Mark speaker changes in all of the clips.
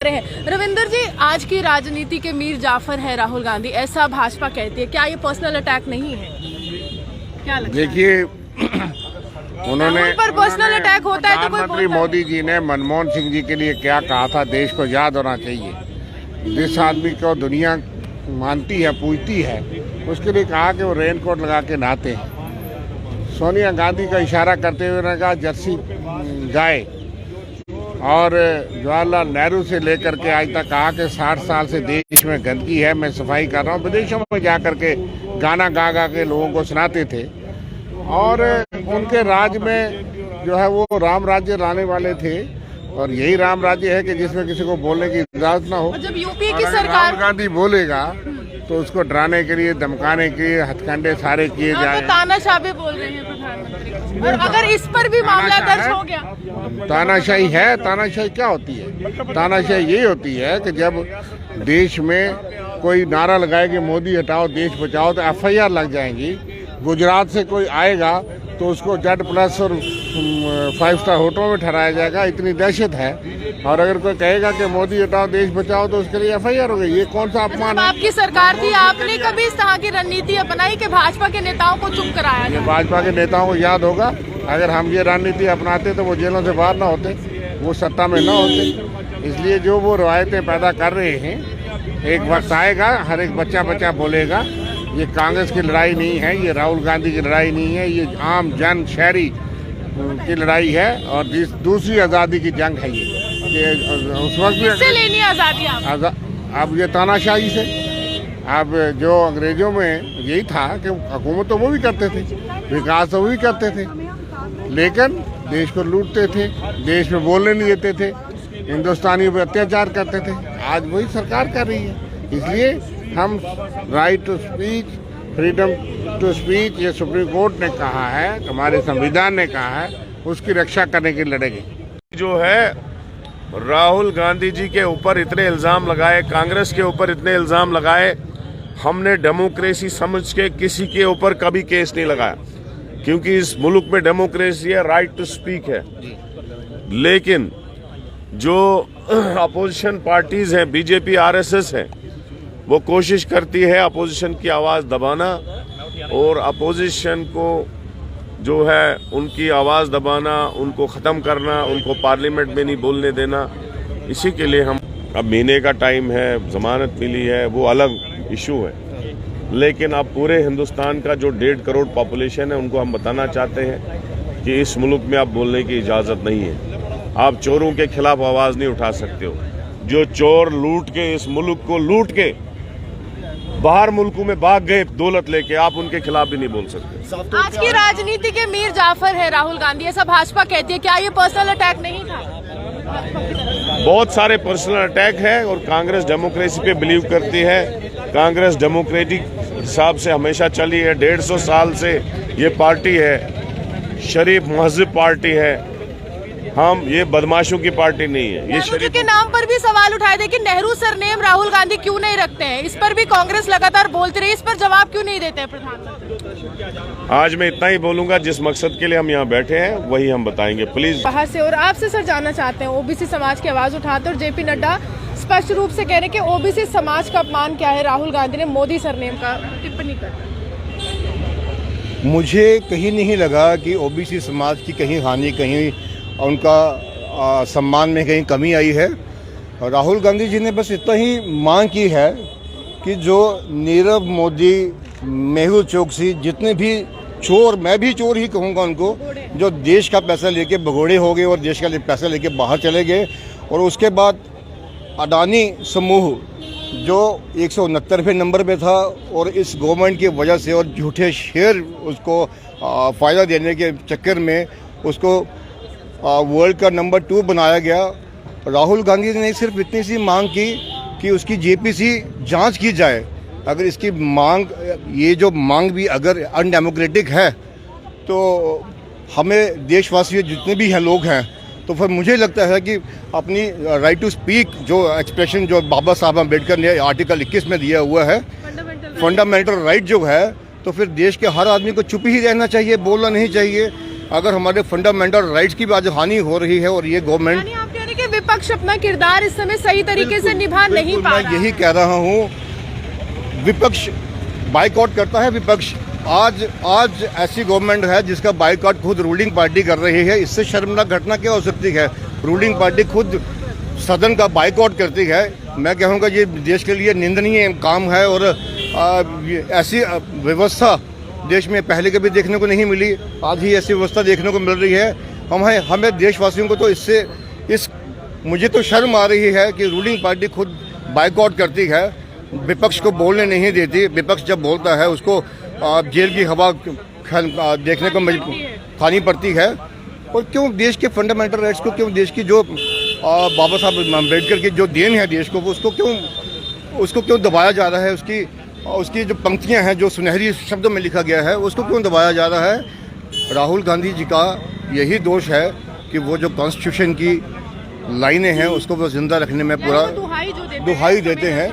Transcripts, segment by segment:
Speaker 1: रहे हैं। रविंदर जी, आज की राजनीति के मीर जाफर है राहुल गांधी, ऐसा भाजपा कहती है। क्या ये पर्सनल अटैक नहीं है? क्या लगता है?
Speaker 2: देखिए, उन्होंने
Speaker 1: पर पर्सनल अटैक होता है तो कोई
Speaker 2: प्रधानमंत्री मोदी जी ने मनमोहन सिंह जी के लिए क्या कहा था, देश को याद होना चाहिए। जिस आदमी को दुनिया मानती है, पूजती है, उसके लिए कहा कि वो रेनकोट लगा के नहाते हैं। सोनिया गांधी का इशारा करते हुए उन्होंने कहा जर्सी गाय। और जवाहरलाल नेहरू से लेकर के आज तक कहा कि 60 साल से देश में गंदगी है, मैं सफाई कर रहा हूँ। विदेशों में जा करके गाना गा गा के लोगों को सुनाते थे। और उनके राज में जो है वो राम राज्य लाने वाले थे, और यही राम राज्य है कि जिसमें किसी को बोलने की इजाजत ना हो।
Speaker 1: जब यूपी की सरकार
Speaker 2: राहुल गांधी बोलेगा तो उसको डराने के लिए, धमकाने के लिए हथकंडे सारे किए जाए।
Speaker 1: तो तानाशाह भी बोल रहे हैं प्रधानमंत्री, और अगर इस पर भी मामला दर्ज हो गया,
Speaker 2: तानाशाही है। तानाशाही क्या होती है? तानाशाही यही होती है कि जब देश में कोई नारा लगाए कि मोदी हटाओ देश बचाओ, तो FIR लग जाएंगी। गुजरात से कोई आएगा तो उसको Z+ और 5 स्टार होटलों में ठहराया जाएगा, इतनी दहशत है। और अगर कोई कहेगा कि मोदी हटाओ देश बचाओ तो उसके लिए FIR हो गई। ये कौन सा अपमान है?
Speaker 1: आपकी सरकार थी, आपने कभी इस तरह की रणनीति अपनाई कि भाजपा के नेताओं को चुप कराया जाए?
Speaker 2: भाजपा के नेताओं को याद होगा, अगर हम ये रणनीति अपनाते तो वो जेलों से बाहर ना होते, वो सत्ता में ना होते। इसलिए जो वो रवायतें पैदा कर रहे हैं, एक वक्त आएगा हर एक बच्चा बोलेगा ये कांग्रेस की लड़ाई नहीं है, ये राहुल गांधी की लड़ाई नहीं है, ये आम जन शहरी की लड़ाई है। और दूसरी आज़ादी की जंग है ये उस वक्त भी
Speaker 1: लेनी आज़ादी
Speaker 2: अब ये तानाशाही से। अब जो अंग्रेजों में यही था कि हुकूमत तो वो भी करते थे, विकास तो वो भी करते थे, लेकिन देश को लूटते थे, देश में बोलने नहीं देते थे, हिंदुस्तानियों पर अत्याचार करते थे। आज वही सरकार कर रही है। इसलिए हम right to speech, freedom to speech, ये सुप्रीम कोर्ट ने कहा है, हमारे संविधान ने कहा है, उसकी रक्षा करने के लिए लड़ेंगे।
Speaker 3: जो है राहुल गांधी जी के ऊपर इतने इल्जाम लगाए, कांग्रेस के ऊपर इतने इल्जाम लगाए, हमने डेमोक्रेसी समझ के किसी के ऊपर कभी केस नहीं लगाया, क्योंकि इस मुल्क में डेमोक्रेसी है, राइट टू स्पीक है। लेकिन जो अपोजिशन पार्टीज हैं, बीजेपी RSS है, वो कोशिश करती है अपोजिशन की आवाज़ दबाना, और अपोजिशन को जो है उनकी आवाज़ दबाना, उनको ख़त्म करना, उनको पार्लियामेंट में नहीं बोलने देना। इसी के लिए हम, अब महीने का टाइम है, ज़मानत मिली है, वो अलग इशू है। लेकिन अब पूरे हिंदुस्तान का जो 1.5 करोड़ पॉपुलेशन है, उनको हम बताना चाहते हैं कि इस मुल्क में अब बोलने की इजाज़त नहीं है। आप चोरों के खिलाफ आवाज़ नहीं उठा सकते हो। जो चोर लूट के, इस मुल्क को लूट के बाहर मुल्कों में भाग गए दौलत लेके, आप उनके खिलाफ भी नहीं बोल सकते।
Speaker 1: आज की राजनीति के मीर जाफर है राहुल गांधी, ऐसा भाजपा कहती है। क्या ये पर्सनल अटैक नहीं था?
Speaker 3: बहुत सारे पर्सनल अटैक है, और कांग्रेस डेमोक्रेसी पे बिलीव करती है। कांग्रेस डेमोक्रेटिक हिसाब से हमेशा चली है, 150 साल से ये पार्टी है, शरीफ महज़िब पार्टी है। हम ये बदमाशों की पार्टी नहीं है। ये
Speaker 1: शरीफ के नाम पर भी सवाल उठाए थे कि नेहरू सरनेम राहुल गांधी क्यों नहीं रखते हैं, इस पर भी कांग्रेस लगातार बोलती रही, इस पर जवाब क्यों नहीं देते हैं प्रधानमंत्री?
Speaker 3: आज मैं इतना ही बोलूंगा, जिस मकसद के लिए हम यहाँ बैठे हैं वही हम बताएंगे, प्लीज।
Speaker 1: बाहर से और आपसे सर जानना चाहते हैं, OBC समाज की आवाज उठाते, और JP नड्डा स्पष्ट रूप से कह रहे हैं कि OBC समाज का अपमान क्या है, राहुल गांधी ने मोदी सरनेम का टिप्पणी कर।
Speaker 4: मुझे कहीं नहीं लगा कि OBC समाज की कहीं हानि, कहीं उनका सम्मान में कहीं कमी आई है। राहुल गांधी जी ने बस इतना ही मांग की है कि जो नीरव मोदी, मेहुल चोकसी, जितने भी चोर, मैं भी चोर ही कहूँगा उनको, जो देश का पैसा लेके भगोड़े हो गए और देश का पैसा लेके बाहर चले गए, और उसके बाद अडानी समूह जो 169वें नंबर पे था, और इस गवर्नमेंट की वजह से और झूठे शेयर उसको फ़ायदा देने के चक्कर में उसको वर्ल्ड का नंबर 2 बनाया गया। राहुल गांधी ने सिर्फ इतनी सी मांग की कि उसकी JPC जांच की जाए। अगर इसकी मांग, ये जो मांग भी अगर अनडेमोक्रेटिक है, तो हमें देशवासी जितने भी हैं लोग हैं, तो फिर मुझे लगता है कि अपनी राइट टू स्पीक, जो एक्सप्रेशन जो बाबा साहब अम्बेडकर ने आर्टिकल 21 में दिया हुआ है, फंडामेंटल राइट जो है, तो फिर देश के हर आदमी को चुप ही रहना चाहिए, बोलना नहीं चाहिए। अगर हमारे फंडामेंटल राइट्स की भी आज हानि हो रही है, और ये गवर्नमेंट
Speaker 1: विपक्ष अपना किरदार इस समय सही तरीके से निभा नहीं पा रहा।
Speaker 4: मैं यही कह रहा हूँ, विपक्ष बाइकआउट करता है। विपक्ष आज ऐसी गवर्नमेंट है जिसका बाइकआउट खुद रूलिंग पार्टी कर रही है। इससे शर्मनाक घटना क्या हो सकती है? रूलिंग पार्टी खुद सदन का बाइकआउट करती है। मैं कहूँगा ये देश के लिए निंदनीय काम है और ऐसी व्यवस्था देश में पहले कभी देखने को नहीं मिली। आज ही ऐसी व्यवस्था देखने को मिल रही है। हमें देशवासियों को तो मुझे तो शर्म आ रही है कि रूलिंग पार्टी खुद बाइकआउट करती है, विपक्ष को बोलने नहीं देती। विपक्ष जब बोलता है उसको जेल की हवा देखने को खानी पड़ती है। और क्यों देश के फंडामेंटल राइट्स को, क्यों देश की जो बाबा साहब अम्बेडकर की जो देन है देश को, उसको क्यों दबाया जा रहा है? उसकी जो पंक्तियां हैं, जो सुनहरी शब्दों में लिखा गया है, उसको क्यों दबाया जा रहा है? राहुल गांधी जी का यही दोष है कि वो जो कॉन्स्टिट्यूशन की लाइनें हैं उसको वो जिंदा रखने में पूरा दुहाई देते हैं।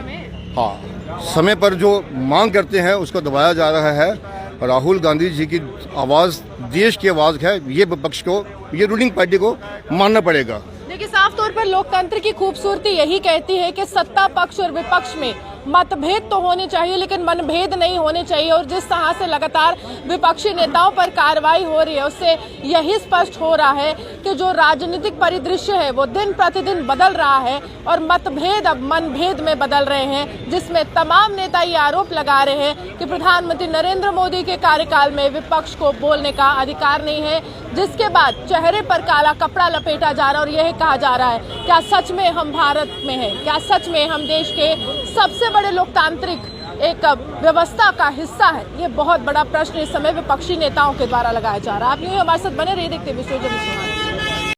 Speaker 4: हाँ, समय पर जो मांग करते हैं उसको दबाया जा रहा है। राहुल गांधी जी की आवाज़ देश की आवाज़ है। ये विपक्ष को, ये रूलिंग पार्टी को मानना पड़ेगा।
Speaker 1: देखिए, साफ तौर पर लोकतंत्र की खूबसूरती यही कहती है कि सत्ता पक्ष और विपक्ष में मतभेद तो होने चाहिए लेकिन मनभेद नहीं होने चाहिए। और जिस तरह से लगातार विपक्षी नेताओं पर कार्रवाई हो रही है उससे यही स्पष्ट हो रहा है कि जो राजनीतिक परिदृश्य है वो दिन प्रतिदिन बदल रहा है और मतभेद अब मनभेद में बदल रहे हैं, जिसमें तमाम नेता ये आरोप लगा रहे हैं कि प्रधानमंत्री नरेंद्र मोदी के कार्यकाल में विपक्ष को बोलने का अधिकार नहीं है, जिसके बाद चेहरे पर काला कपड़ा लपेटा जा रहा है और यह कहा जा रहा है क्या सच में हम भारत में हैं, क्या सच में हम देश के सबसे बड़े लोकतांत्रिक एक व्यवस्था का हिस्सा है? ये बहुत बड़ा प्रश्न इस समय विपक्षी नेताओं के द्वारा लगाया जा रहा है। आप यूं ही हमारे साथ बने रहिए, देखते हुए